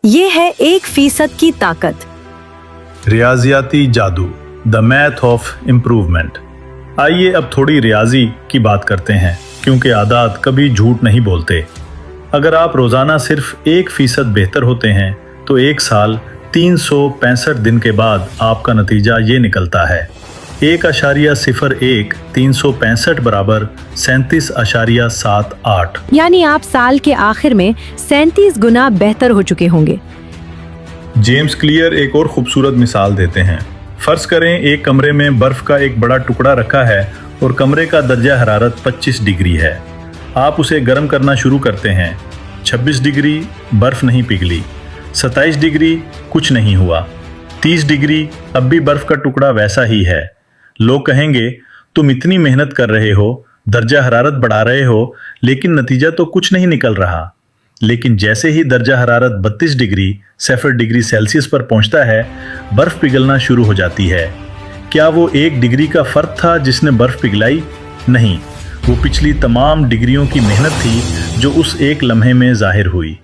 ये है 1% की ताकत। रियाजियाती जादू, द मैथ ऑफ इम्प्रूवमेंट। आइए अब थोड़ी रियाजी की बात करते हैं, क्योंकि आदात कभी झूठ नहीं बोलते। अगर आप रोजाना सिर्फ 1% बेहतर होते हैं तो एक साल 365 दिन के बाद आपका नतीजा ये निकलता है 1.01 365 बराबर 37.78। यानी आप साल के आखिर में 37 गुना बेहतर हो चुके होंगे। जेम्स क्लियर एक और खूबसूरत मिसाल देते हैं। फर्ज करें एक कमरे में बर्फ का एक बड़ा टुकड़ा रखा है और कमरे का दर्जा हरारत 25 डिग्री है। आप उसे गर्म करना शुरू करते हैं। 26 डिग्री, बर्फ नहीं पिघली। 27 डिग्री, कुछ नहीं हुआ। 30 डिग्री, अब भी बर्फ का टुकड़ा वैसा ही है। लोग कहेंगे तुम इतनी मेहनत कर रहे हो, दर्जा हरारत बढ़ा रहे हो, लेकिन नतीजा तो कुछ नहीं निकल रहा। लेकिन जैसे ही दर्जा हरारत 32 डिग्री 0 डिग्री सेल्सियस पर पहुंचता है, बर्फ पिघलना शुरू हो जाती है। क्या वो 1 डिग्री का फर्क था जिसने बर्फ पिघलाई? नहीं, वो पिछली तमाम डिग्रियों की मेहनत थी जो उस एक लम्हे में जाहिर हुई।